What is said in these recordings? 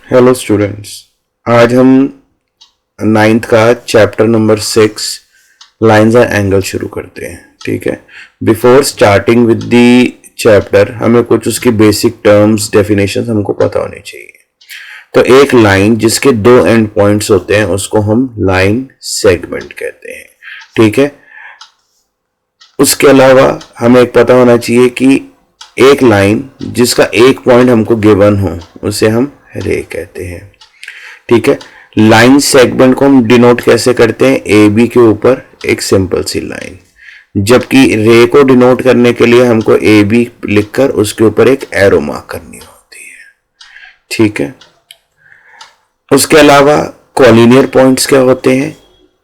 Hello students. आज हम ninth का chapter number 6 lines and angle शुरू करते हैं। ठीक है, before starting with the chapter हमें कुछ उसकी बेसिक टर्म्स डेफिनेशन हमको पता होनी चाहिए। तो एक लाइन जिसके दो एंड पॉइंट्स होते हैं उसको हम लाइन सेगमेंट कहते हैं। ठीक है, उसके अलावा हमें एक पता होना चाहिए कि एक लाइन जिसका एक पॉइंट हमको गिवन हो उसे हम रे कहते हैं। ठीक है, लाइन सेगमेंट को हम डिनोट कैसे करते हैं? ए बी के ऊपर एक सिंपल सी लाइन, जबकि रे को डिनोट करने के लिए हमको ए बी लिखकर उसके ऊपर एक एरो मार्क करनी होती है। ठीक है, उसके अलावा कॉलिनियर पॉइंट्स क्या होते हैं?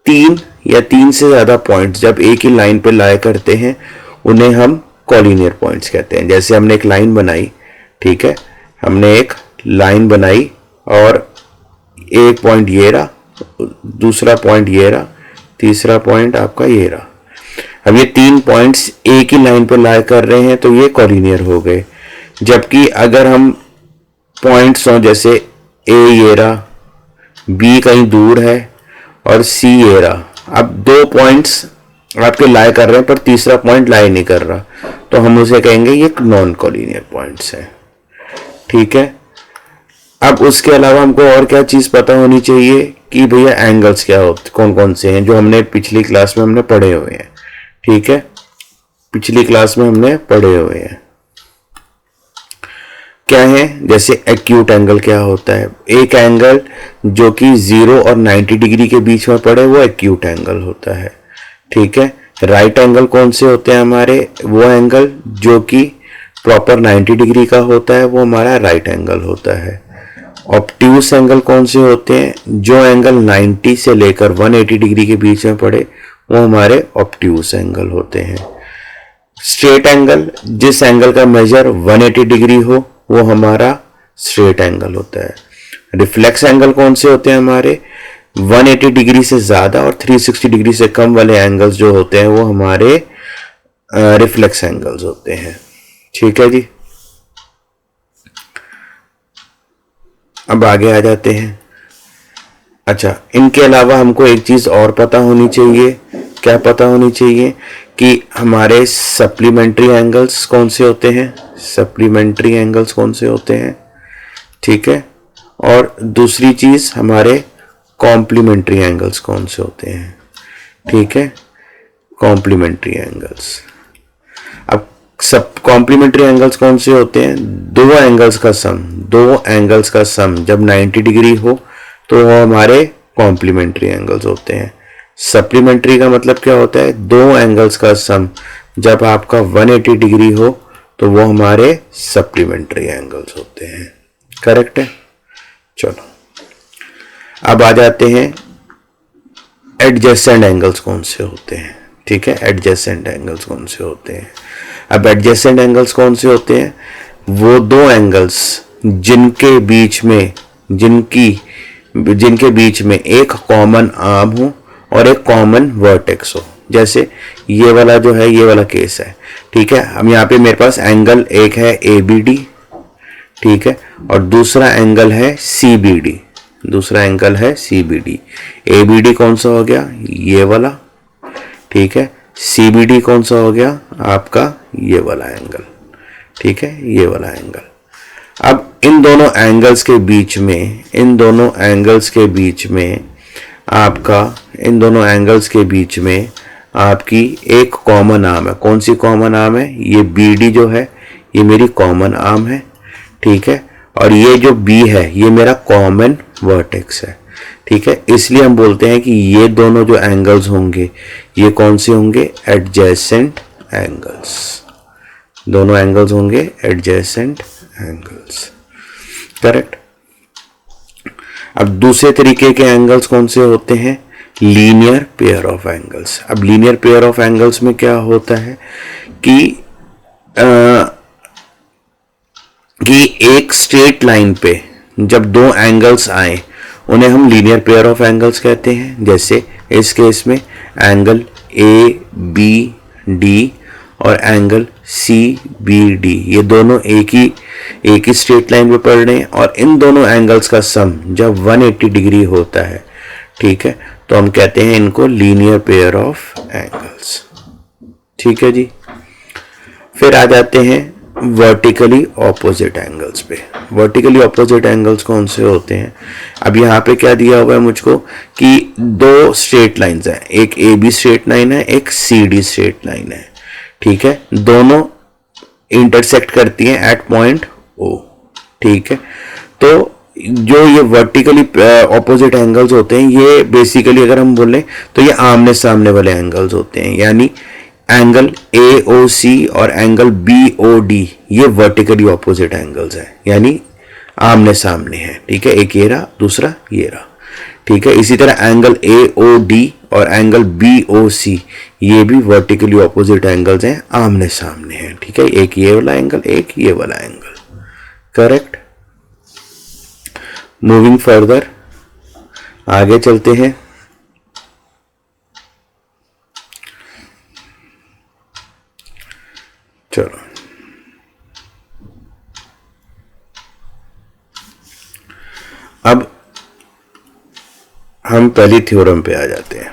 तीन या तीन से ज्यादा पॉइंट्स जब एक ही लाइन पे लाया करते हैं उन्हें हम कॉलिनियर पॉइंट्स कहते हैं। जैसे हमने एक लाइन बनाई, ठीक है, हमने एक लाइन बनाई और एक पॉइंट ये रहा, दूसरा पॉइंट ये रहा, तीसरा पॉइंट आपका ये रहा। अब ये तीन पॉइंट्स एक ही लाइन पर लाए कर रहे हैं तो ये कॉलिनियर हो गए। जबकि अगर हम पॉइंट्स हों जैसे ए ये रहा, बी कहीं दूर है और सी ये रहा, अब दो पॉइंट्स आपके लाए कर रहे हैं पर तीसरा पॉइंट लाए नहीं कर रहा, तो हम उसे कहेंगे ये नॉन कॉलिनियर पॉइंट्स है। ठीक है, अब उसके अलावा हमको और क्या चीज पता होनी चाहिए कि भैया एंगल्स क्या होते, कौन कौन से हैं, जो हमने पिछली क्लास में हमने पढ़े हुए हैं। ठीक है, पिछली क्लास में हमने पढ़े हुए हैं क्या है? जैसे एक्यूट एंगल क्या होता है? एक एंगल जो कि 0 और 90 डिग्री के बीच में पड़े वो एक्यूट एंगल होता है। ठीक है, राइट एंगल कौन से होते हैं हमारे? वो एंगल जो कि प्रॉपर 90 डिग्री का होता है वो हमारा राइट एंगल होता है। ऑब्ट्यूस एंगल कौन से होते हैं? जो एंगल 90 से लेकर 180 डिग्री के बीच में पड़े वो हमारे ऑब्ट्यूस एंगल होते हैं। स्ट्रेट एंगल, जिस एंगल का मेजर 180 डिग्री हो वो हमारा स्ट्रेट एंगल होता है। रिफ्लेक्स एंगल कौन से होते हैं हमारे? 180 डिग्री से ज्यादा और 360 डिग्री से कम वाले एंगल्स जो होते हैं वो हमारे रिफ्लेक्स एंगल्स होते हैं। ठीक है जी, अब आगे आ जाते हैं। अच्छा, इनके अलावा हमको एक चीज और पता होनी चाहिए। क्या पता होनी चाहिए? कि हमारे सप्लीमेंट्री एंगल्स कौन से होते हैं? सप्लीमेंट्री एंगल्स कौन से होते हैं? ठीक है, और दूसरी चीज हमारे कॉम्प्लीमेंट्री एंगल्स कौन से होते हैं? ठीक है, कॉम्प्लीमेंट्री एंगल्स। अब सब कॉम्प्लीमेंट्री एंगल्स कौन से होते हैं? दो एंगल्स का सम जब 90 डिग्री हो तो वो हमारे कॉम्प्लीमेंट्री एंगल्स होते हैं। सप्लीमेंट्री का मतलब क्या होता है? दो एंगल्स का सम जब आपका 180 डिग्री हो तो वो हमारे सप्लीमेंट्री एंगल्स होते हैं। करेक्ट है? चलो अब आ जाते हैं एडजेसेंट एंगल्स कौन से होते हैं। ठीक है, एडजेसेंट एंगल्स कौन से होते हैं? अब एडजेसेंट एंगल्स कौन से होते हैं? वो दो एंगल्स जिनके बीच में एक कॉमन आर्म हो और एक कॉमन वर्टेक्स हो। जैसे ये वाला जो है, ये वाला केस है। ठीक है, हम यहाँ पे मेरे पास एंगल एक है ABD, ठीक है, और दूसरा एंगल है CBD। ABD कौन सा हो गया? ये वाला। ठीक है, CBD कौन सा हो गया? आपका ये वाला एंगल। ठीक है, ये वाला एंगल। अब इन दोनों एंगल्स के बीच में आपकी एक कॉमन आर्म है। कौन सी कॉमन आर्म है? ये BD जो है ये मेरी कॉमन आर्म है। ठीक है, और ये जो B है ये मेरा कॉमन वर्टेक्स है। ठीक है, इसलिए हम बोलते हैं कि ये दोनों जो एंगल्स होंगे ये कौन से होंगे? Adjacent angles. दोनों एंगल्स होंगे एडजेसेंट एंगल्स। करेक्ट। अब दूसरे तरीके के एंगल्स कौन से होते हैं? Linear pair of angles. अब लीनियर पेयर ऑफ एंगल्स में क्या होता है कि एक स्ट्रेट लाइन पे जब दो एंगल्स आए उन्हें हम लीनियर पेयर ऑफ एंगल्स कहते हैं। जैसे इस केस में एंगल ABD और एंगल CBD, ये दोनों एक ही एक ही स्ट्रेट लाइन पे पड़ रहे हैं और इन दोनों एंगल्स का सम जब 180 डिग्री होता है, ठीक है, तो हम कहते हैं इनको लीनियर पेयर ऑफ एंगल्स। ठीक है जी। फिर आ जाते हैं वर्टिकली ऑपोजिट एंगल्स पे। वर्टिकली ऑपोजिट एंगल्स कौन से होते हैं? अब यहाँ पे क्या दिया हुआ है मुझको कि दो स्ट्रेट लाइंस हैं, एक ए बी स्ट्रेट लाइन है, एक सी डी स्ट्रेट लाइन है, ठीक है, दोनों इंटरसेक्ट करती हैं एट पॉइंट ओ। ठीक है, तो जो ये वर्टिकली ऑपोजिट एंगल्स होते हैं ये बेसिकली अगर हम बोलें तो ये आमने सामने वाले एंगल्स होते हैं, यानी एंगल AOC और एंगल BOD ये वर्टिकली ऑपोजिट एंगल्स हैं, यानी आमने सामने हैं। ठीक है, एक ये रहा, दूसरा ये रहा। ठीक है, इसी तरह एंगल AOD और एंगल BOC ये भी वर्टिकली ऑपोजिट एंगल्स हैं, आमने सामने हैं। ठीक है, एक ये वाला एंगल, एक ये वाला एंगल। करेक्ट। मूविंग फर्दर, आगे चलते हैं। चलो, अब हम पहली थ्योरम पे आ जाते हैं।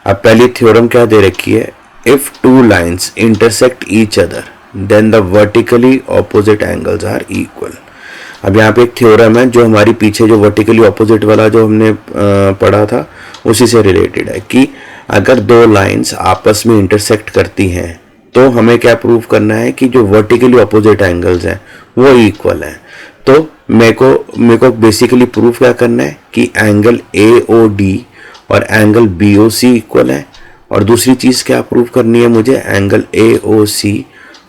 अब पहली थ्योरम क्या दे रखी है? If two lines intersect each other then the vertically opposite angles are equal. अब यहाँ पे एक थ्योरम है जो हमारी पीछे जो वर्टिकली ऑपोजिट वाला जो हमने पढ़ा था उसी से रिलेटेड है कि अगर दो लाइंस आपस में इंटरसेक्ट करती हैं तो हमें क्या प्रूव करना है कि जो वर्टिकली ऑपोजिट एंगल्स हैं वो इक्वल हैं। तो मेरे को बेसिकली प्रूफ क्या करना है कि एंगल AOD और एंगल BOC इक्वल है, और दूसरी चीज़ क्या प्रूव करनी है मुझे? एंगल AOC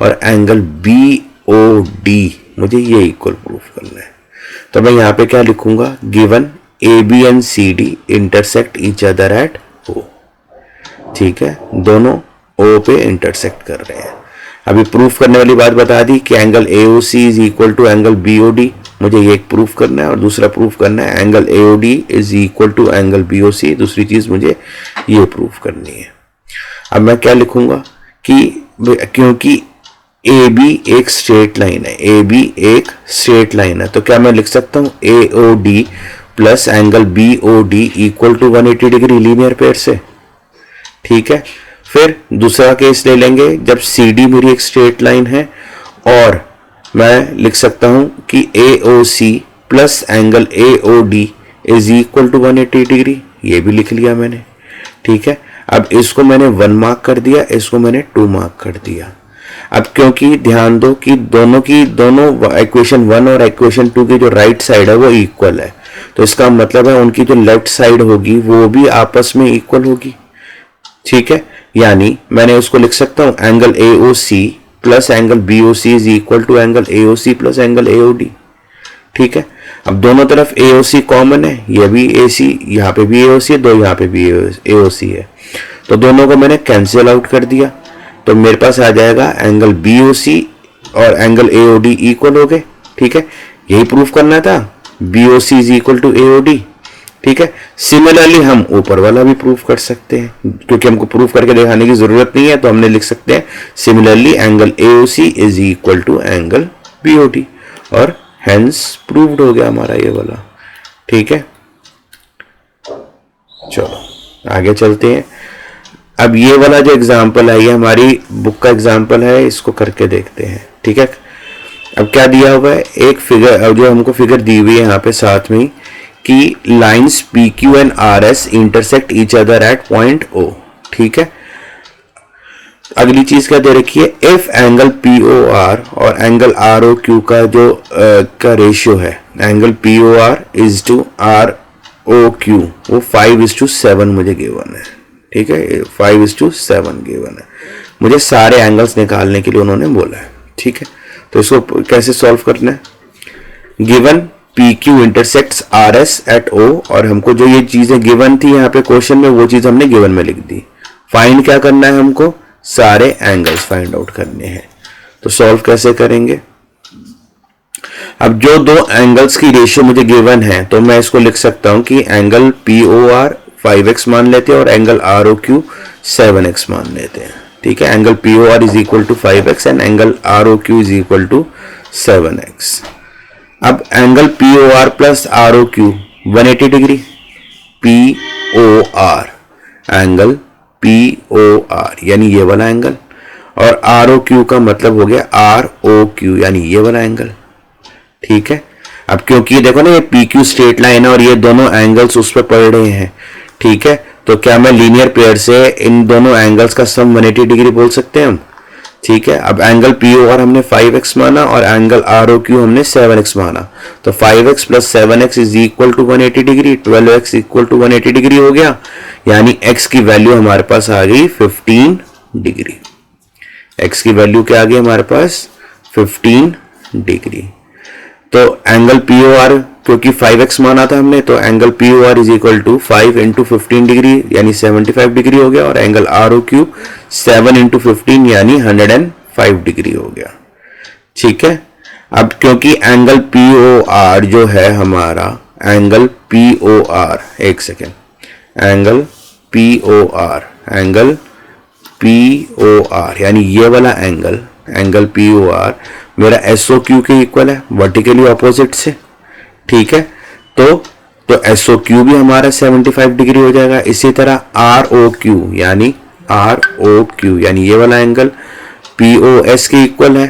और एंगल BOD मुझे ये इक्वल प्रूफ करना है। तो मैं यहाँ पे क्या लिखूंगा? Given AB and CD intersect each other eight O। ठीक है, दोनों O पे इंटरसेक्ट कर रहे हैं। अभी प्रूफ करने वाली बात बता दी कि angle AOC is equal to angle BOD, मुझे ये एक प्रूफ करना है, और दूसरा प्रूफ करना है angle AOD is equal to angle BOC, दूसरी चीज मुझे ये प्रूफ करनी है। अब मैं क्या लिखूंगा कि क्योंकि AB एक स्ट्रेट लाइन है, AB एक स्ट्रेट लाइन है, तो क्या मैं लिख सकता हूँ AOD plus angle BOD equal to 180 degree linear pair से। ठीक है, फिर दूसरा केस ले लेंगे जब CD मेरी एक स्ट्रेट लाइन है, और मैं लिख सकता हूं कि AOC plus angle AOD is equal to 180 degree, ये भी लिख लिया मैंने। ठीक है, अब इसको मैंने 1 मार्क कर दिया, इसको मैंने 2 मार्क कर दिया। अब क्योंकि ध्यान दो कि दोनों इक्वेशन 1 और इक्वेशन 2 की जो राइट साइड है वो इक्वल है, तो इसका मतलब है उनकी जो लेफ्ट साइड होगी वो भी आपस में इक्वल होगी। ठीक है, यानी मैंने उसको लिख सकता हूं angle AOC plus angle BOC is equal to angle AOC plus angle AOD। ठीक है, अब दोनों तरफ AOC कॉमन है, ये भी AC, यहाँ पे भी AOC है, दो यहाँ पे भी AOC है, तो दोनों को मैंने कैंसिल आउट कर दिया, तो मेरे पास आ जाएगा एंगल BOC और एंगल AOD इक्वल हो गए। ठीक है, यही प्रूफ करना था, BOC is equal to AOD। ठीक है, सिमिलरली हम ऊपर वाला भी प्रूफ कर सकते हैं, क्योंकि हमको प्रूफ करके दिखाने की जरूरत नहीं है, तो हमने लिख सकते हैं similarly angle AOC is equal to angle BOD, और हेंस प्रूव्ड हो गया हमारा ये वाला। ठीक है, चलो आगे चलते हैं। अब ये वाला जो एग्जाम्पल है ये हमारी बुक का एग्जाम्पल है, इसको करके देखते हैं। ठीक है, अब क्या दिया हुआ है? एक फिगर, जो हमको फिगर दी हुई है यहाँ पे साथ में कि lines PQ and RS intersect each other at point O। ठीक है, अगली चीज क्या दे रखी है? इफ एंगल POR और एंगल ROQ का जो का रेशियो है, angle POR is to ROQ वो 5:7 मुझे गिवन है। ठीक है, 5:7 गिवन है, मुझे सारे एंगल्स निकालने के लिए उन्होंने बोला है। ठीक है, तो इसको कैसे सॉल्व करना है? Given PQ intersects RS at O, और हमको जो ये चीजें गिवन थी यहाँ पे क्वेश्चन में वो चीज हमने गिवन में लिख दी। फाइंड क्या करना है हमको? सारे एंगल्स फाइंड आउट करने हैं। तो सॉल्व कैसे करेंगे? अब जो दो एंगल्स की रेशियो मुझे गिवन है तो मैं इसको लिख सकता हूं कि एंगल POR 5x मान लेते हैं और एंगल ROQ 7x मान लेते हैं। ठीक है, angle POR is equal to 5x and angle ROQ is equal to 7x। अब angle P O R plus R O Q 180 degree, P O R, angle P O R यानी ये वाला angle, और आर ओ क्यू का मतलब हो गया are O Q यानी ये वाला एंगल। ठीक है, अब क्योंकि देखो ना ये पी क्यू स्ट्रेट लाइन है और ये दोनों एंगल्स उस पर पड़ रहे हैं, ठीक है, तो क्या मैं लीनियर पेयर से इन दोनों एंगल्स का सम 180 डिग्री बोल सकते हैं हम। ठीक है, अब एंगल पी ओ आर हमने 5x माना और एंगल आर ओ क्यू हमने 7x माना, तो 5x plus 7x is equal to 180 degree, 12x equal to 180 degree हो गया, यानी x की वैल्यू हमारे पास आ गई 15 डिग्री। x की वैल्यू क्या आ गई हमारे पास 15 डिग्री। तो एंगल पी ओ आर क्योंकि 5x माना था हमने, तो angle P O R is equal to 5 into 15 degree यानी 75 डिग्री हो गया, और angle R O Q 7 into 15 यानी 105 डिग्री हो गया। ठीक है, अब क्योंकि एंगल पी ओ आर जो है हमारा, एंगल पी ओ आर, एक second, angle P O R, angle P O R यानी ये वाला angle, angle P O R मेरा एस ओ क्यू के इक्वल है, वर्टिकली ऑपोजिट से। ठीक है, तो एस ओ क्यू भी हमारा 75 डिग्री हो जाएगा। इसी तरह आर ओ क्यू यानी ये वाला एंगल पी ओ एस के इक्वल है।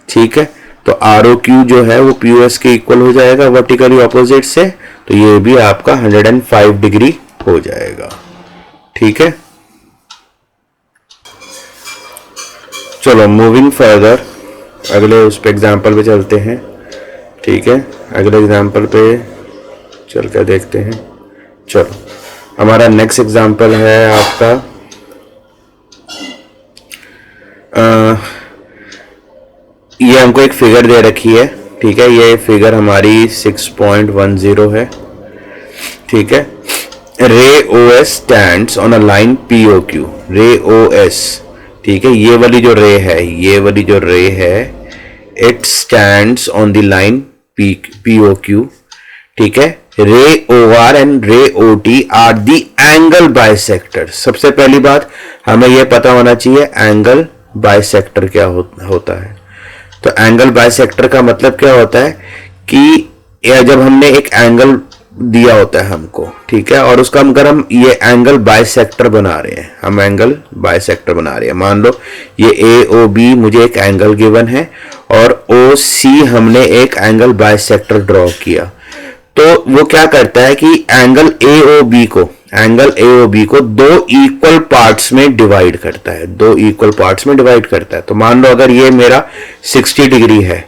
ठीक है, तो आर ओ क्यू जो है वो पी ओ एस के इक्वल हो जाएगा वर्टिकली ऑपोजिट से, तो ये भी आपका 105 डिग्री हो जाएगा। ठीक है, चलो मूविंग फर्दर, अगले उस पे एग्जाम्पल पे चलते हैं। ठीक है, अगले एग्जाम्पल पे चल कर देखते हैं। चलो, हमारा नेक्स्ट एग्जाम्पल है आपका ये हमको एक फिगर दे रखी है। ठीक है, ये फिगर हमारी 6.10 है। ठीक है, ray O S stands on a line P O Q, ray O S. ठीक है, ये वाली जो रे है it stands on the line P O Q. ठीक है, ray O R and ray O T are the angle bisector. सबसे पहली बात हमें यह पता होना चाहिए एंगल बाइसेक्टर क्या होता है। तो एंगल बाइसेक्टर का मतलब क्या होता है कि जब हमने एक एंगल दिया होता है हमको, ठीक है, और उसका अगर हम ये एंगल बाइसेक्टर बना रहे हैं, हम एंगल बाइसेक्टर बना रहे हैं, मान लो ये ए ओ बी मुझे एक एंगल गिवन है और ओ सी हमने एक एंगल बाइसेक्टर ड्रॉ किया, तो वो क्या करता है कि एंगल ए ओ बी को दो इक्वल पार्ट्स में डिवाइड करता है, तो मान लो अगर ये मेरा 60 डिग्री है,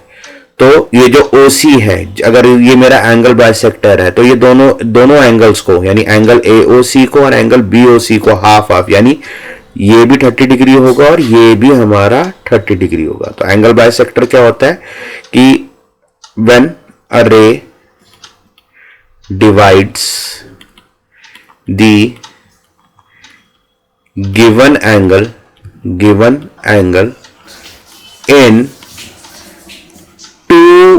तो ये जो OC है, अगर ये मेरा एंगल बाइसेक्टर है, तो ये दोनों एंगल्स को यानी एंगल AOC को और एंगल BOC को हाफ हाफ, यानी ये भी 30 डिग्री होगा और ये भी हमारा 30 डिग्री होगा। तो एंगल बाइसेक्टर क्या होता है कि when a ray divides the given angle in two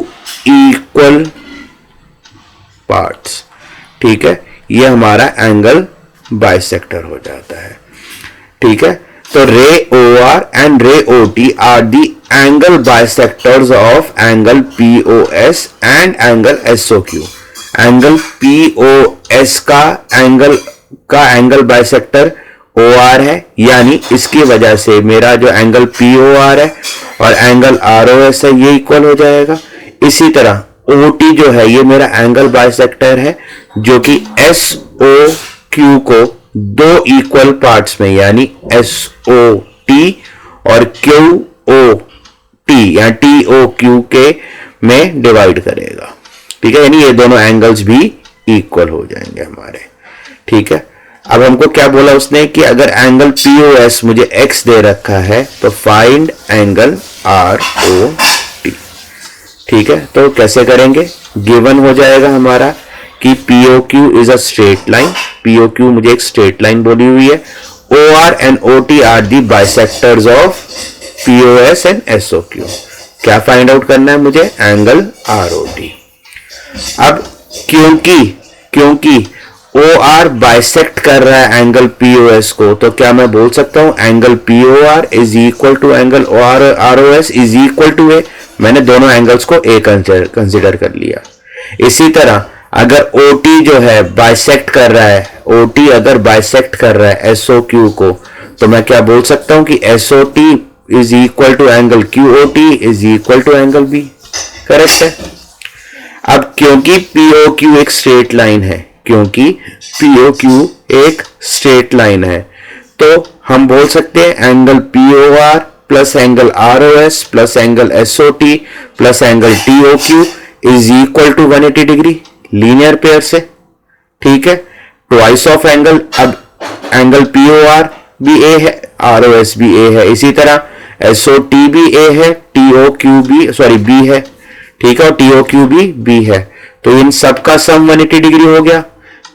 equal parts, ठीक है, ये हमारा एंगल बाइसेक्टर हो जाता है। ठीक है, तो रे O R and ray O T are the angle bisectors of angle P O S and angle S O Q. Angle P O S का एंगल बाइसेक्टर ओ आर है, यानी इसकी वजह से मेरा जो एंगल पी ओ आर है और एंगल आर ओ एस है ये इक्वल हो जाएगा। इसी तरह ओ टी जो है ये मेरा एंगल बाइसेक्टर है, जो कि एस ओ क्यू को दो इक्वल पार्ट्स में यानी एस ओ टी और क्यू ओ टी या टी ओ क्यू के में डिवाइड करेगा। ठीक है, यानी ये दोनों एंगल्स भी इक्वल हो जाएंगे हमारे। ठीक है, अब हमको क्या बोला उसने कि अगर एंगल पी ओ एस मुझे एक्स दे रखा है तो find angle R O T. ठीक है, तो कैसे करेंगे, गिवन हो जाएगा हमारा कि P O Q is a straight line, P O Q मुझे एक स्ट्रेट लाइन बोली हुई है, O R and O T are the bisectors of P O S and S O Q. क्या फाइंड आउट करना है मुझे, एंगल आर ओ टी। अब क्योंकि ओ आर बाइसेक्ट कर रहा है एंगल पी ओ एस को, तो क्या मैं बोल सकता हूं angle P O R is equal to angle R O S is equal to A. मैंने दोनों एंगल्स को ए कंसिडर कर लिया। इसी तरह अगर OT जो है बाइसेक्ट कर रहा है, OT अगर बाइसेक्ट कर रहा है SOQ को, तो मैं क्या बोल सकता हूं कि SOT is equal to angle QOT is equal to angle B। Correct है। अब क्योंकि POQ एक स्ट्रेट लाइन है, क्योंकि POQ एक स्ट्रेट लाइन है, तो हम बोल सकते हैं angle POR plus angle ROS plus angle SOT plus angle TOQ is equal to 180 degree linear pair से। ठीक है, ट्वाइस ऑफ एंगल। अब एंगल POR भी A है, ROS भी A है, इसी तरह SOT भी A है, TOQ भी B है। ठीक है, और TOQ भी B है, तो इन सब का सम 180 डिग्री हो गया,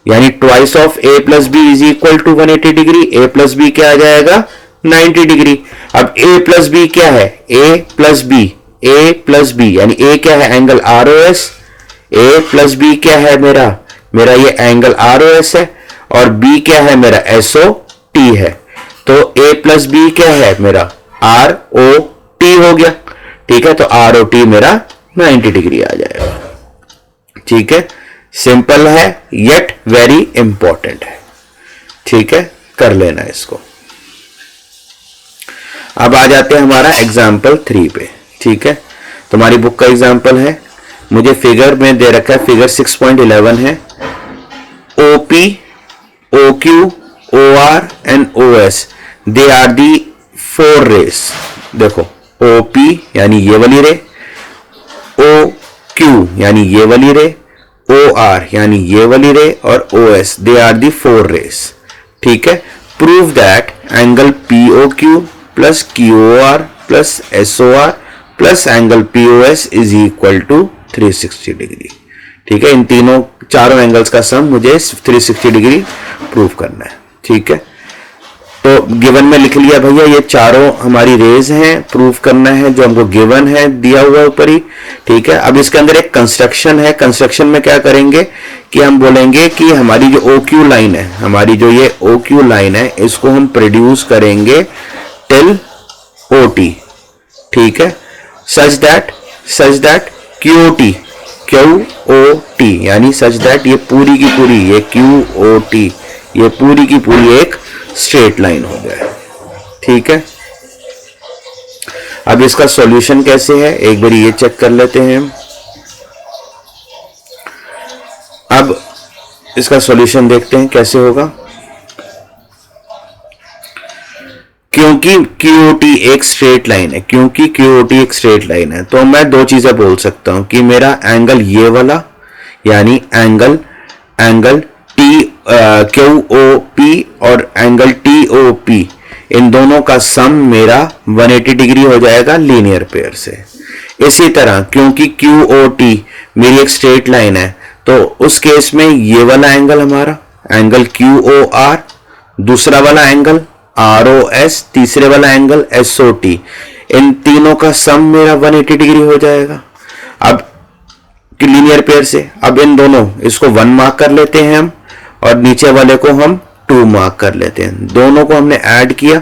यानी twice of A plus B is equal to 180 degree. A plus B क्या आ जाएगा 90 डिग्री। अब A प्लस B क्या है, A प्लस B यानी A क्या है angle ROS, A plus B क्या है मेरा ये एंगल ROS है, और B क्या है मेरा SOT है, तो A प्लस B क्या है मेरा ROT हो गया। ठीक है, तो ROT मेरा 90 डिग्री आ जाएगा। ठीक है, सिंपल है येट वेरी इंपॉर्टेंट है। ठीक है, कर लेना इसको। अब आ जाते हैं हमारा एग्जाम्पल 3 पे। ठीक है, तुम्हारी बुक का एग्जाम्पल है, मुझे फिगर में दे रखा है, फिगर 6.11 है। OP, OQ, OR and OS they are the 4 rays. देखो OP यानी ये वाली रे, OQ यानी ये वाली रे, OR यानी ये वाली रे, और OS they are the 4 rays. ठीक है, prove that angle POQ plus QOR plus SOR plus angle POS is equal to 360 degree. ठीक है, इन चारों एंगल्स का सम मुझे 360 डिग्री प्रूव करना है। ठीक है, तो गिवन में लिख लिया भैया, ये चारों हमारी रेज हैं, प्रूफ करना है जो हमको गिवन है, दिया हुआ ऊपर ही। ठीक है, अब इसके अंदर एक कंस्ट्रक्शन है। कंस्ट्रक्शन में क्या करेंगे कि हम बोलेंगे कि हमारी जो OQ लाइन है, हमारी जो ये OQ लाइन है, इसको हम प्रोड्यूस करेंगे टिल OT। ठीक है, सच दैट QOT यानी सच दैट ये पूरी की पूरी ये QOT ये पूरी की पूरी एक स्ट्रेट लाइन हो गया। ठीक है, अब इसका सॉल्यूशन कैसे है एक बार ये चेक कर लेते हैं। अब इसका सॉल्यूशन देखते हैं कैसे होगा। क्योंकि QOT एक स्ट्रेट लाइन है, क्योंकि QOT एक स्ट्रेट लाइन है, तो मैं दो चीजें बोल सकता हूं कि मेरा एंगल ये वाला यानी एंगल QOP और एंगल TOP, इन दोनों का सम मेरा 180 डिग्री हो जाएगा लीनियर पेयर से। इसी तरह क्योंकि QOT मेरी एक स्ट्रेट लाइन है, तो उस केस में ये वाला एंगल हमारा एंगल QOR, दूसरा वाला एंगल ROS, तीसरे वाला एंगल SOT, इन तीनों का सम मेरा 180 डिग्री हो जाएगा। अब लीनियर पेयर से अब इन दोनों इसको 1 मार्क कर लेते हैं हम, और नीचे वाले को हम 2 मार्क कर लेते हैं। दोनों को हमने ऐड किया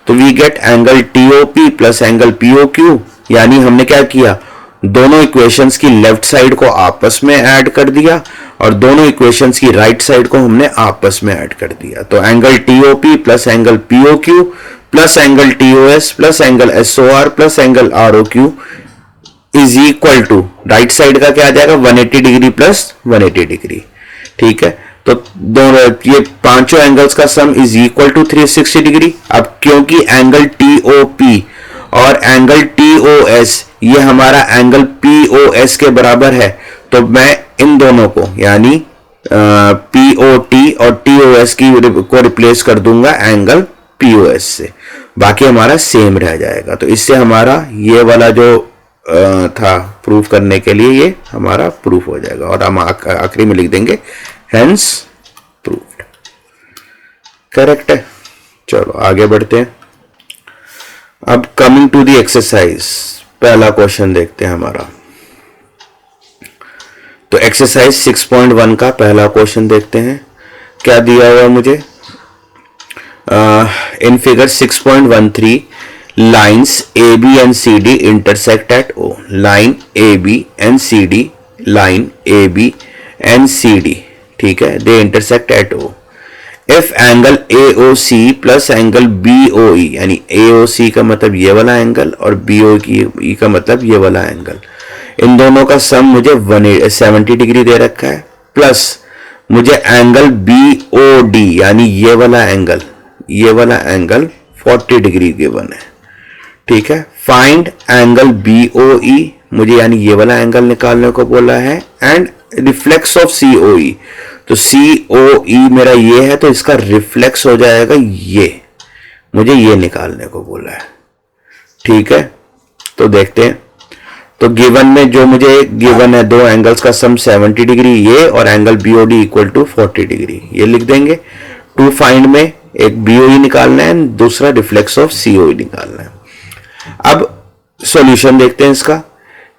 तो we get angle TOP plus angle POQ, यानी हमने क्या किया, दोनों इक्वेशंस की लेफ्ट साइड को आपस में ऐड कर दिया और दोनों इक्वेशंस की राइट साइड को हमने आपस में ऐड कर दिया। तो angle TOP plus angle POQ plus angle TOS plus angle SOR plus angle ROQ is equal to, right side का क्या आ जाएगा 180 डिग्री प्लस 180 डिग्री। ठीक है, तो दोनों ये पांचों एंगल्स का sum is equal to 360 degree. अब क्योंकि एंगल TOP और एंगल TOS ये हमारा एंगल POS के बराबर है, तो मैं इन दोनों को यानी POT और TOS को रिप्लेस कर दूंगा एंगल POS से, बाकी हमारा सेम रह जाएगा। तो इससे हमारा ये वाला जो था प्रूफ करने के लिए ये हमारा प्रूफ हो जाएगा, और हम आखिरी में लिख देंगे हेंस प्रूव्ड। करेक्ट है। चलो आगे बढ़ते हैं। अब कमिंग टू दी एक्सरसाइज, पहला क्वेश्चन देखते हैं हमारा। तो एक्सरसाइज 6.1 का पहला क्वेश्चन देखते हैं क्या दिया हुआ मुझे। In figure 6.13 lines A B and C D intersect at O, line A B and C D, line A B and C D, ठीक है, they intersect at O. If angle A O C plus angle B O E, यानी A O सी का मतलब ये वाला angle और B O ई का मतलब ये वाला एंगल, इन दोनों का सम मुझे 170 डिग्री दे रखा है, प्लस मुझे एंगल बी ओ डी यानी ये वाला एंगल 40 डिग्री गिवन है, ठीक है। फाइंड एंगल बी ओ ई, मुझे यानी ये वाला एंगल निकालने को बोला है, एंड रिफ्लेक्स ऑफ सी ओ ई, तो सी ओ ई मेरा ये है तो इसका रिफ्लेक्स हो जाएगा ये, मुझे ये निकालने को बोला है, ठीक है। तो देखते हैं, तो गिवन में जो मुझे गिवन है दो एंगल्स का सम 70 डिग्री ये और angle BOD equal to 40 degree, ये लिख देंगे। टू फाइंड में एक बीओई निकालना है, दूसरा रिफ्लेक्स ऑफ सीओई निकालना है। अब सॉल्यूशन देखते हैं इसका,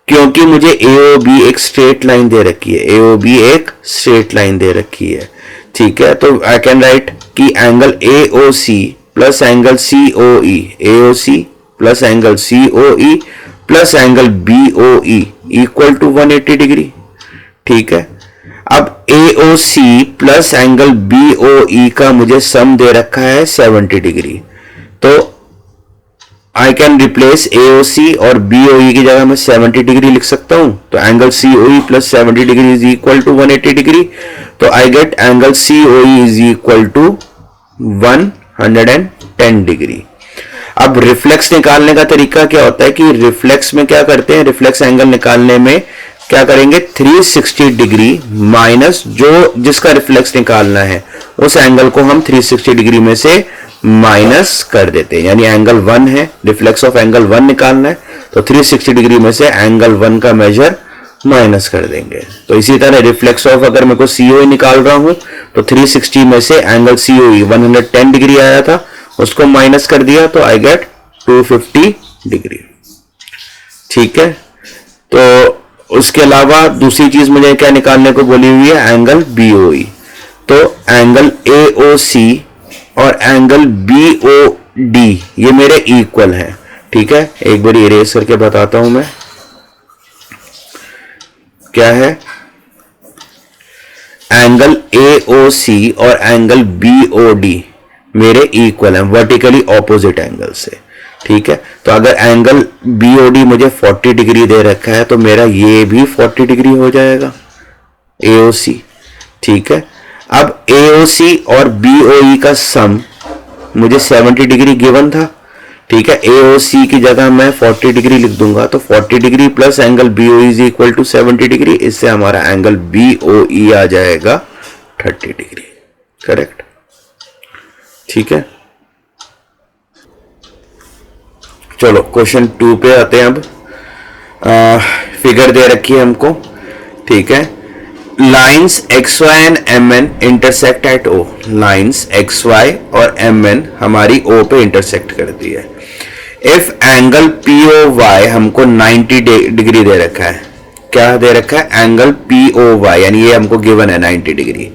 क्योंकि मुझे एओबी एक स्ट्रेट लाइन दे रखी है, एओबी एक स्ट्रेट लाइन दे रखी है, ठीक है। तो आई कैन राइट कि angle AOC plus angle COE, AOC plus angle COE plus angle BOE equal to 180 degree, ठीक है। अब एओसी प्लस एंगल बीओई का मुझे सम दे रखा है 70 डिग्री, तो आई कैन रिप्लेस एओसी और बीओई की जगह मैं 70 डिग्री लिख सकता हूं, तो angle COE plus 70 degree is equal to 180 degree, तो I get angle COE is equal to 110 degree. अब रिफ्लेक्स निकालने का तरीका क्या होता है कि रिफ्लेक्स में क्या करते हैं, रिफ्लेक्स एंगल निकालने में क्या करेंगे, 360 डिग्री माइनस जो जिसका रिफ्लेक्स निकालना है उस एंगल को हम 360 डिग्री में से माइनस कर देते हैं, यानी एंगल 1 है, रिफ्लेक्स ऑफ एंगल 1 निकालना है तो 360 डिग्री में से एंगल 1 का मेजर माइनस कर देंगे। तो इसी तरह रिफ्लेक्स ऑफ अगर मेरे को सीओई निकाल रहा हूं तो 360 में से एंगल सीओई 110 डिग्री आया था उसको माइनस कर दिया तो आई गेट 250 डिग्री, ठीक है। तो उसके अलावा दूसरी चीज मुझे क्या निकालने को बोली हुई है, एंगल बीओई, तो एंगल एओसी और एंगल बीओडी ये मेरे इक्वल है, ठीक है। एक बार इरेज करके बताता हूं मैं क्या है, एंगल एओसी और एंगल बीओडी मेरे इक्वल है, वर्टिकली ऑपोजिट एंगल से, ठीक है। तो अगर एंगल बीओडी मुझे 40 डिग्री दे रखा है तो मेरा ये भी 40 डिग्री हो जाएगा एओसी, ठीक है। अब एओसी और बीओई का सम मुझे 70 डिग्री गिवन था, ठीक है। एओसी की जगह मैं 40 डिग्री लिख दूंगा, तो 40 degree plus angle BOE is equal to 70 degree, इससे हमारा एंगल बीओई आ जाएगा 30 डिग्री, करेक्ट, ठीक है। चलो क्वेश्चन 2 पे आते हैं। अब फिगर दे रखी है हमको, ठीक है। Lines X Y and M N intersect at O, lines X Y और एम एन हमारी ओ पे इंटरसेक्ट करती है। If angle P O Y हमको 90 डिग्री दे रखा है, क्या दे रखा है, एंगल पी ओ वाई यानी ये हमको गिवन है 90 डिग्री,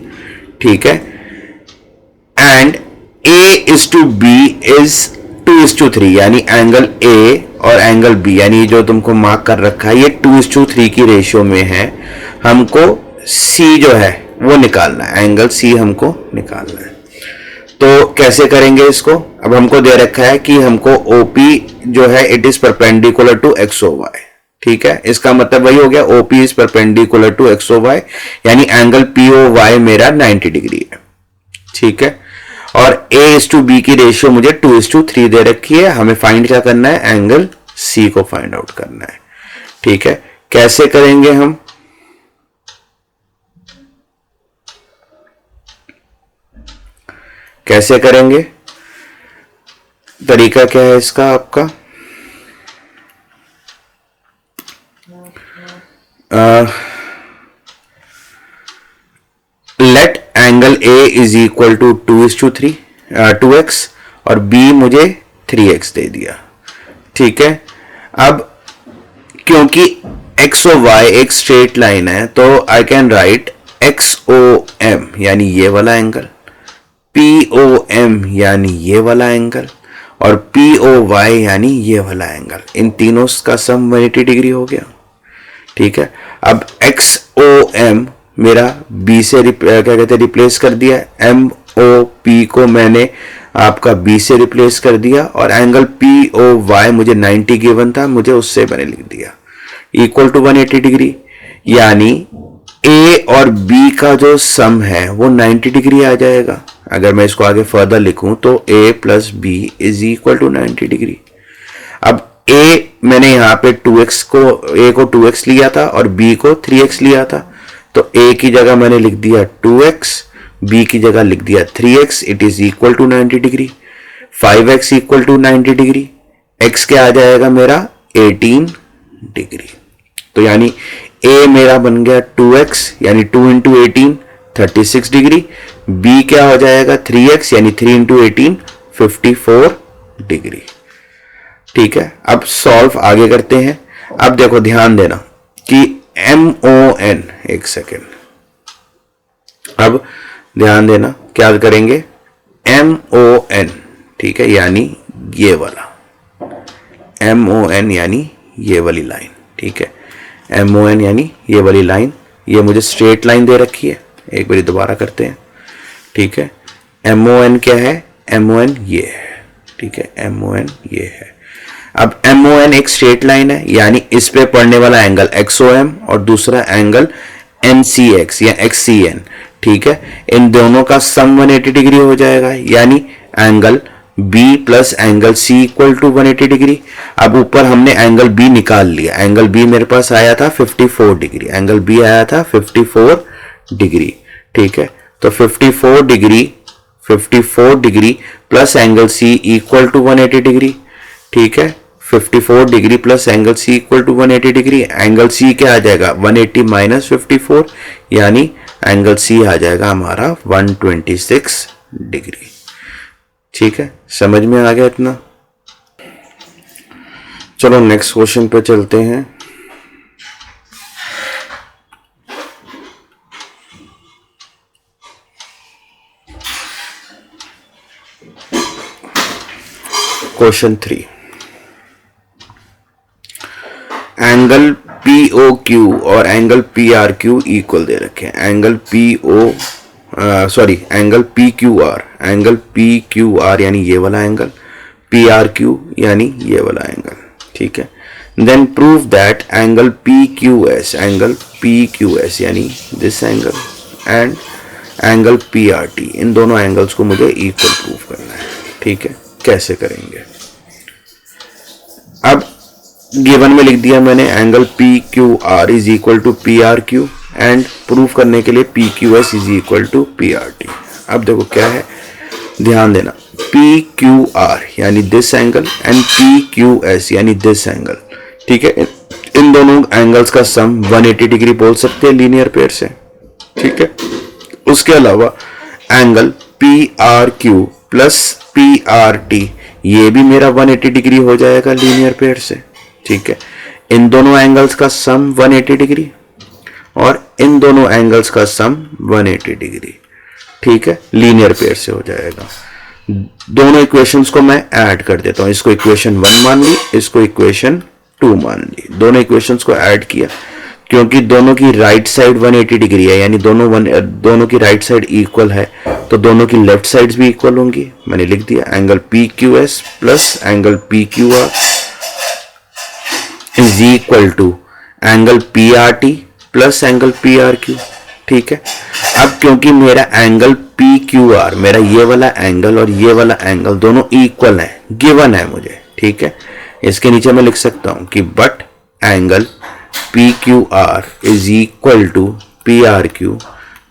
ठीक है। And A is to B is 2:3, यानी एंगल ए और एंगल बी यानी जो तुमको मार्क कर रखा है ये 2:3 की रेशियो में है, हमको सी जो है वो निकालना है, एंगल सी हमको निकालना है। तो कैसे करेंगे इसको, अब हमको दे रखा है कि हमको ओपी जो है it is perpendicular to X O Y, ठीक है। इसका मतलब वही हो गया, OP is perpendicular to X O Y, यानी एंगल पी ओ वाई मेरा 90 डिग्री है, ठीक है। और a इज टू बी की रेशियो मुझे 2:3 दे रखी है, हमें फाइंड क्या करना है, एंगल c को फाइंड आउट करना है, ठीक है। कैसे करेंगे हम, कैसे करेंगे, तरीका क्या है इसका आपका, let angle A is equal to 2:3 2x और B मुझे 3x दे दिया, ठीक है। अब क्योंकि x और y एक स्ट्रेट लाइन है तो आई कैन राइट XOM यानी ये वाला एंगल, POM यानी ये वाला एंगल और POY यानी ये वाला एंगल, इन तीनों का सम 180 डिग्री हो गया। ठीक है, अब XOM मेरा B से क्या कहते हैं रिप्लेस कर दिया, MOP को मैंने आपका B से रिप्लेस कर दिया, और एंगल POY मुझे 90 गिवन था, मुझे उससे मैंने लिख दिया इक्वल टू 180 डिग्री। यानी A और B का जो सम है वो 90 डिग्री आ जाएगा। अगर मैं इसको आगे फर्दर लिखूं तो A plus B is equal to 90 degree. अब A मैंने यहाँ पे 2x को A को 2x लिया था और B को 3x लिया था, तो A की जगह मैंने लिख दिया 2x, B की जगह लिख दिया 3x, it is equal to 90 degree. 5x equal to 90 degree, x क्या आ जाएगा मेरा 18 डिग्री। तो यानी A मेरा बन गया 2x यानी 2 इंटू 18 36 डिग्री, B क्या हो जाएगा 3x यानी 3 इंटू 18 54 डिग्री। ठीक है, अब सॉल्व आगे करते हैं। अब देखो ध्यान देना कि MON, एक सेकेंड, अब ध्यान देना क्या करेंगे, MON, ठीक है, यानी ये वाला MON यानी ये वाली लाइन। ठीक है, MON यानी ये वाली लाइन, ये मुझे स्ट्रेट लाइन दे रखी है, एक बार दोबारा करते हैं। ठीक है, MON क्या है, MON ये है। ठीक है, MON ये है। अब MON एक स्ट्रेट लाइन है, यानी इस पे पड़ने वाला एंगल XOM और दूसरा एंगल NCX या XCN। ठीक है, इन दोनों का सम 180 डिग्री हो जाएगा, यानी angle B plus angle C equal to 180 degree. अब ऊपर हमने एंगल B निकाल लिया, एंगल B मेरे पास आया था 54 डिग्री, एंगल B आया था 54 डिग्री। ठीक है, तो 54 degree plus angle C equal to 180 degree. ठीक है, 54 degree plus angle C equal to 180 degree, angle C क्या आ जाएगा 180 माइनस 54, यानी एंगल C आ जाएगा हमारा 126 डिग्री। ठीक है, समझ में आ गया इतना। चलो नेक्स्ट क्वेश्चन पे चलते हैं। क्वेश्चन 3, एंगल POQ और एंगल PRQ इक्वल दे रखे हैं। Angle angle PQR, angle PQR यानी ये वाला एंगल, PRQ यानी ये वाला एंगल। ठीक है, then prove that angle PQS यानी this angle and angle PRT, इन दोनों एंगल्स को मुझे इक्वल प्रूव करना है। ठीक है, कैसे करेंगे, अब गिवन में लिख दिया मैंने angle PQR is equal to PRQ and proof करने के लिए PQS is equal to PRT। अब देखो क्या है, ध्यान देना, PQR यानी दिस एंगल एंड PQS यानी दिस एंगल। ठीक है, इन दोनों एंगल्स का सम 180 डिग्री बोल सकते हैं लीनियर पेयर से। ठीक है, उसके अलावा एंगल PRQ प्लस PRT ये भी मेरा 180 डिग्री हो जाएगा लीनियर पेयर से। ठीक है, इन दोनों एंगल्स का सम 180 डिग्री और इन दोनों एंगल्स का सम 180 डिग्री। ठीक है, लीनियर पेयर से हो जाएगा। दोनों इक्वेशंस को मैं ऐड कर देता हूं, इसको इक्वेशन 1 मान ली, इसको इक्वेशन 2 मान ली। दोनों इक्वेशंस को ऐड किया, क्योंकि दोनों की राइट साइड 180 डिग्री है, यानी दोनों की राइट साइड इक्वल है, तो दोनों की लेफ्ट साइड्स भी इक्वल होंगी। मैंने लिख दिया angle PQS plus angle PQR is equal to angle PRT plus angle PRQ। ठीक है, अब क्योंकि मेरा एंगल PQR, मेरा ये वाला एंगल और ये वाला एंगल दोनों इक्वल है, गिवन है मुझे। ठीक है, इसके नीचे मैं लिख सकता हूं कि but angle PQR is equal to PRQ,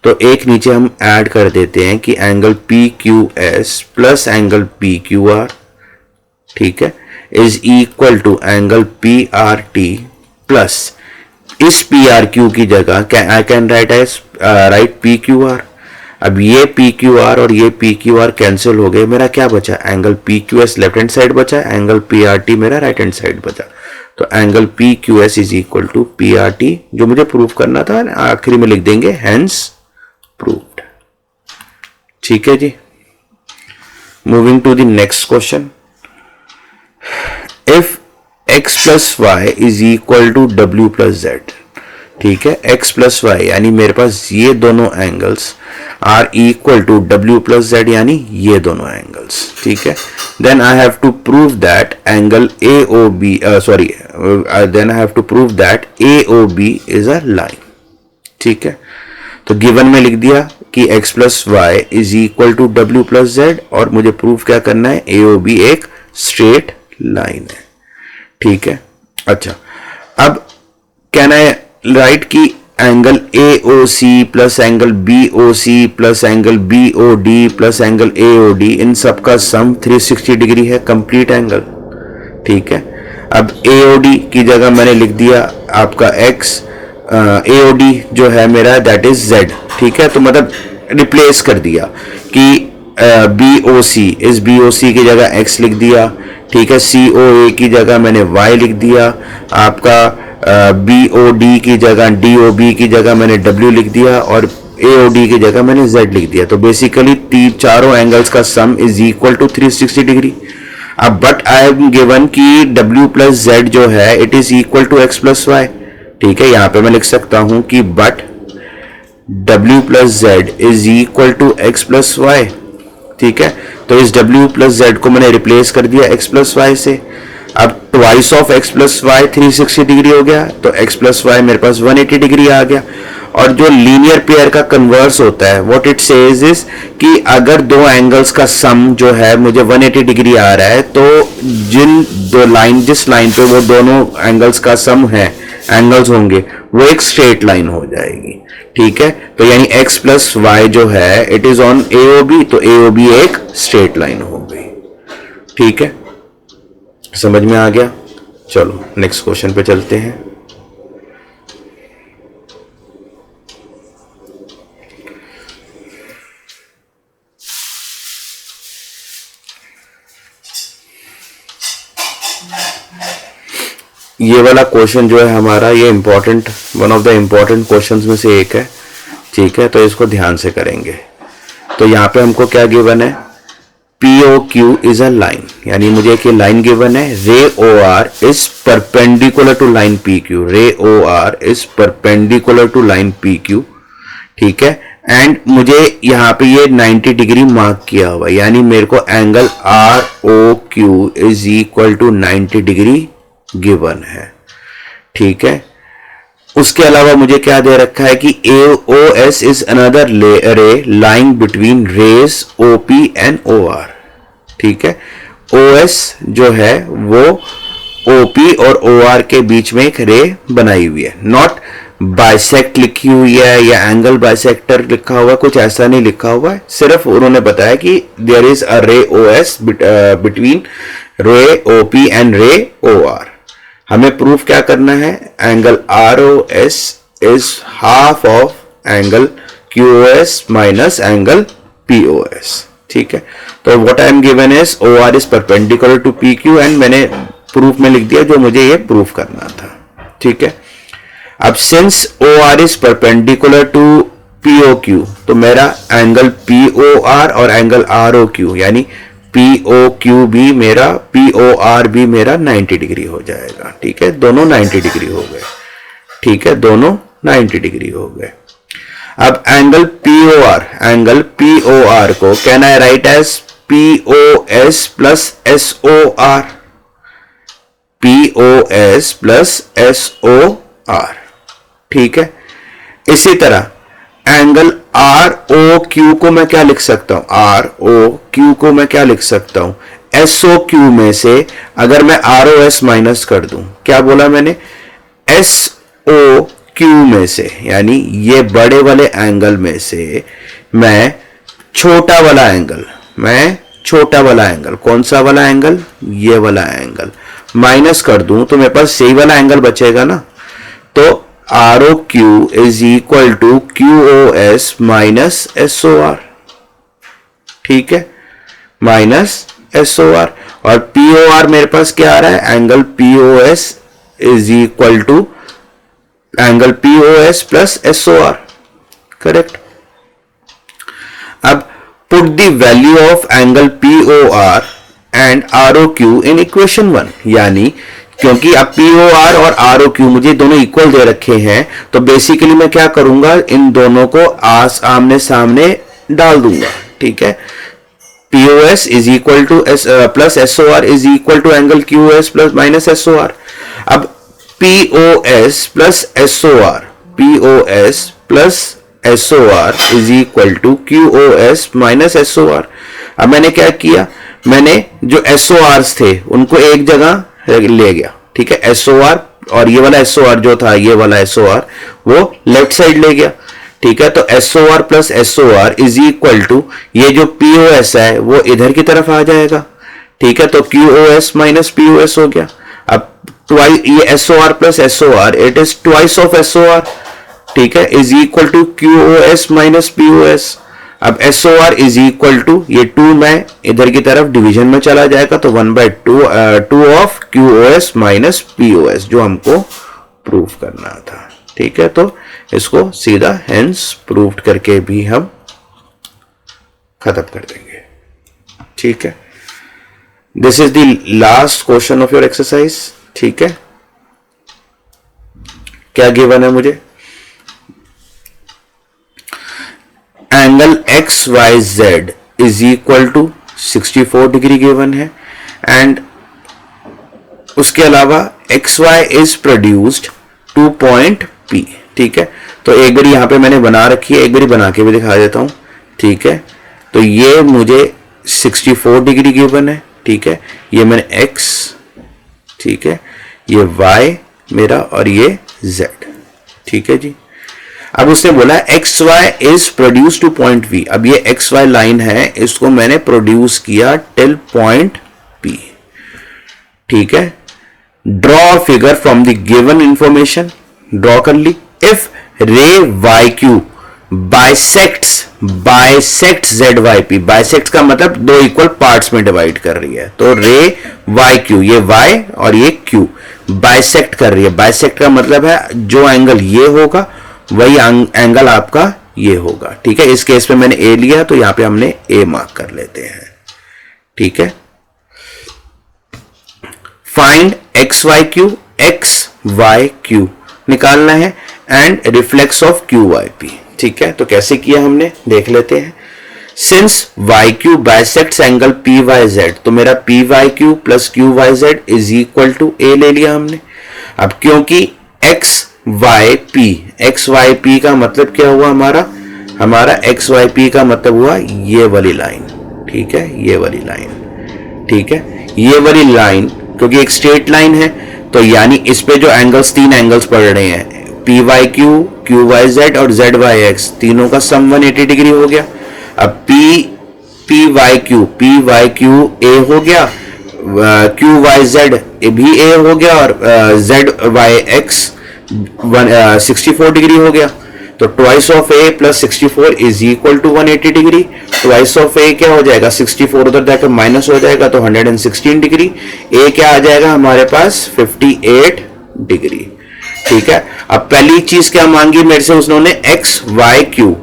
तो एक नीचे हम ऐड कर देते हैं कि angle PQS plus angle PQR, ठीक है, is equal to angle PRT plus इस PRQ की जगह आई कैन राइट PQR। अब ये PQR और ये PQR कैंसिल हो गए, मेरा क्या बचा, angle PQS left hand side बचा, एंगल PRT मेरा राइट हैंड साइड बचा। तो angle PQS is equal to PRT, जो मुझे प्रूव करना था आखिरी में लिख देंगे हेंस प्रूव्ड। ठीक है जी, moving to the next question. If x plus Y is equal to W plus Z, ठीक है, x प्लस वाई यानी मेरे पास ये दोनों angles are equal to W plus Z यानी ये दोनों एंगल्स, ठीक है, then I have to prove that angle A O B, sorry, then I have to prove that A O B is a line, ठीक है। तो given में लिख दिया कि x plus Y is equal to W plus Z, और मुझे prove क्या करना है, ए ओ बी एक स्ट्रेट लाइन है, ठीक है। अच्छा, अब कैन आई राइट कि angle A O C plus angle B O C plus angle B O D plus angle A O D, इन सब का सम 360 डिग्री है, कंप्लीट एंगल, ठीक है। अब ए ओ डी की जगह मैंने लिख दिया आपका x, ए ओ डी जो है मेरा दैट इज z, ठीक है। तो मतलब रिप्लेस कर दिया कि बी ओ सी, इस बी ओ सी की जगह x लिख दिया, ठीक है। सी ओ ए की जगह मैंने y लिख दिया, आपका बी ओ डी की जगह डी ओ बी की जगह मैंने w लिख दिया, और ए ओ डी की जगह मैंने z लिख दिया। तो बेसिकली चारों एंगल्स का sum is equal to 360 degree. अब बट आई एम गिवन कि w प्लस जेड जो है it is equal to x plus Y, ठीक है। यहां पे मैं लिख सकता हूं कि but w plus Z is equal to x plus Y, ठीक है। तो इस w प्लस जेड को मैंने रिप्लेस कर दिया x प्लस वाई से। अब twice of x plus Y 360 degree हो गया, तो x प्लस वाई मेरे पास 180 डिग्री आ गया। और जो लीनियर पेयर का कन्वर्स होता है, व्हाट इट सेज इज कि अगर दो एंगल्स का सम जो है मुझे 180 डिग्री आ रहा है, तो जिस लाइन पे वो दोनों एंगल्स का सम है, एंगल्स होंगे, वो एक स्ट्रेट लाइन हो जाएगी, ठीक है। तो यानी x प्लस वाई जो है it is on A O B, तो ए ओ बी एक स्ट्रेट लाइन हो गई, ठीक है। समझ में आ गया? चलो नेक्स्ट क्वेश्चन पे चलते हैं। ये वाला क्वेश्चन जो है हमारा, ये important, one of the important questions में से एक है, ठीक है। तो इसको ध्यान से करेंगे। तो यहाँ पे हमको क्या गिवन है, POQ इज अ लाइन, यानी मुझे एक ये लाइन गिवन है, ray OR is perpendicular to line PQ, ray OR is perpendicular to line PQ, ठीक है। एंड मुझे यहाँ पे ये 90 डिग्री मार्क किया हुआ, यानी मेरे को angle ROQ is equal to 90 degree given है, ठीक है। उसके अलावा मुझे क्या दे रखा है कि AOS is another ray lying between rays OP and OR, ठीक है। OS जो है वो OP और OR के बीच में एक रे बनाई हुई है, नॉट बाइसेक्ट लिखी हुई है या एंगल बाइसेक्टर लिखा हुआ, कुछ ऐसा नहीं लिखा हुआ है, सिर्फ उन्होंने बताया कि there is a ray OS between ray OP and ray OR। हमें प्रूफ क्या करना है, angle ROS is half of angle QOS minus angle POS, ठीक है। तो what I am given is OR is perpendicular to PQ, and मैंने proof में लिख दिया जो मुझे ये प्रूफ करना था, ठीक है। अब since OR is perpendicular to POQ, तो मेरा एंगल POR और एंगल ROQ यानी POQ भी मेरा, POR भी मेरा 90 डिग्री हो जाएगा, ठीक है। दोनों 90 डिग्री हो गए, ठीक है, दोनों 90 डिग्री हो गए। अब एंगल POR को can I write as POS plus SOR, POS plus SOR, ठीक है। इसी तरह एंगल ROQ को मैं क्या लिख सकता हूं, ROQ को मैं क्या लिख सकता हूं, SOQ में से अगर मैं ROS माइनस कर दूं, क्या बोला मैंने, SOQ में से, यानी ये बड़े वाले एंगल में से मैं छोटा वाला एंगल, कौन सा वाला एंगल, ये वाला एंगल माइनस कर दूं, तो मेरे पास सही वाला एंगल बचेगा ना। तो ROQ is equal to QOS minus SOR, ठीक है, माइनस SOR। और POR मेरे पास क्या आ रहा है, angle POS is equal to angle POS plus SOR, correct. अब put the value of angle POR and ROQ in equation 1, यानी क्योंकि अब POR और ROQ मुझे दोनों इक्वल दे रखे हैं, तो बेसिकली मैं क्या करूंगा, इन दोनों को आमने सामने डाल दूंगा, ठीक है। POS is equal to plus SOR is equal to angle QOS plus minus SOR। अब POS plus SOR, POS plus SOR is equal to QOS minus SOR। अब मैंने क्या किया, मैंने जो SORs थे उनको एक जगह ले गया, ठीक है। SOR और ये वाला SOR जो था, ये वाला SOR वो लेफ्ट साइड ले गया, ठीक है। तो SOR plus SOR is equal to ये जो POS है वो इधर की तरफ आ जाएगा, ठीक है। तो QOS माइनस POS हो गया। अब ये SOR plus SOR it is twice of SOR, ठीक है, is equal to QOS minus POS। अब SOR इज इक्वल टू ये 2 में इधर की तरफ डिवीजन में चला जाएगा, तो 1/2 ऑफ QOS माइनस POS जो हमको प्रूव करना था, ठीक है। तो इसको सीधा हेंस प्रूव्ड करके भी हम खत्म कर देंगे, ठीक है। This is the last question of your exercise, ठीक है। क्या गिवन है मुझे, angle XYZ is equal to 64 degree given है, एंड उसके अलावा XY is produced 2 point P, ठीक है। तो एक बार यहां पे मैंने बना रखी है, एक बार बना के भी दिखा देता हूं, ठीक है। तो ये मुझे 64 डिग्री गिवन है, ठीक है। ये मैंने X, ठीक है, ये Y मेरा और ये Z, ठीक है जी। अब उसने बोला XY is produce two point V। अब ये XY लाइन है, इसको मैंने प्रोड्यूस किया टिल पॉइंट P, ठीक है। Draw figure from the given information, draw कर ली। इफ रे YQ बाइसेक्ट्स ZYP, बाइसेक्ट का मतलब दो इक्वल पार्ट्स में डिवाइड कर रही है, तो रे YQ, ये Y और ये Q बाइसेक्ट कर रही है। बाइसेक्ट का मतलब है जो एंगल ये होगा वही एंगल आपका ये होगा, ठीक है। इस केस में मैंने A लिया, तो यहां पे हमने A मार्क कर लेते हैं, ठीक है। फाइंड XYQ, XYQ निकालना है एंड रिफ्लेक्स ऑफ QYP, ठीक है। तो कैसे किया हमने देख लेते हैं। Since YQ bisects angle PYZ, तो मेरा PYQ plus QYZ is equal to A ले लिया हमने। अब क्योंकि XYP का मतलब क्या हुआ, हमारा XYP का मतलब हुआ ये वाली लाइन, ठीक है, ये वाली लाइन, ठीक है। ये वाली लाइन क्योंकि एक स्ट्रेट लाइन है, तो यानी इस पे जो एंगल्स, 3 एंगल्स पड़ रहे हैं, PYQ, QYZ और ZYX, तीनों का सम 180 डिग्री हो गया। अब PYQ A हो गया, QYZ भी A हो गया, और ZYX 64 डिग्री हो गया। तो twice of A plus 64 is equal to 180 degree. Twice of A क्या हो जाएगा, 64 उधर जाकर माइनस हो जाएगा, तो 116 डिग्री। A क्या आ जाएगा हमारे पास, 58 डिग्री, ठीक है। अब पहली चीज क्या मांगी मेरे से उन्होंने, XYQ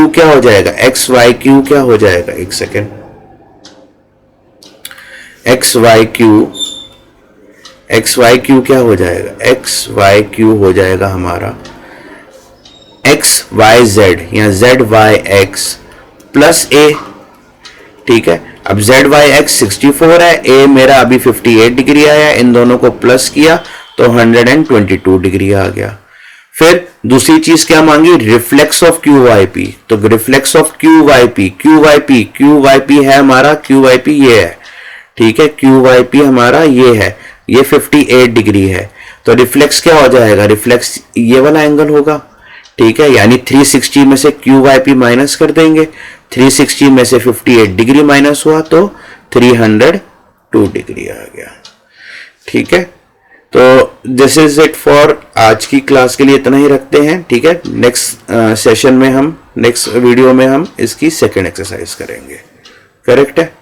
क्या हो जाएगा, XYQ क्या हो जाएगा, एक सेकेंड, XYQ क्या हो जाएगा, XYQ हो जाएगा हमारा XYZ या ZYX प्लस A, ठीक है। अब ZYX 64 है, A मेरा अभी 58 डिग्री आया, इन दोनों को प्लस किया तो 122 डिग्री आ गया। फिर दूसरी चीज क्या मांगी, रिफ्लेक्स ऑफ QYP। तो रिफ्लेक्स ऑफ QYP है हमारा, QYP ये है, ठीक है। QYP हमारा ये है, ये 58 डिग्री है, तो रिफ्लेक्स क्या हो जाएगा, रिफ्लेक्स ये वाला एंगल होगा, ठीक है। यानी 360 में से QYP माइनस कर देंगे, 360 में से 58 डिग्री माइनस हुआ तो 302 डिग्री आ गया, ठीक है। तो दिस इज इट फॉर आज की क्लास के लिए, इतना ही रखते हैं, ठीक है। नेक्स्ट सेशन में हम, नेक्स्ट वीडियो में हम इसकी सेकेंड एक्सरसाइज करेंगे, करेक्ट है।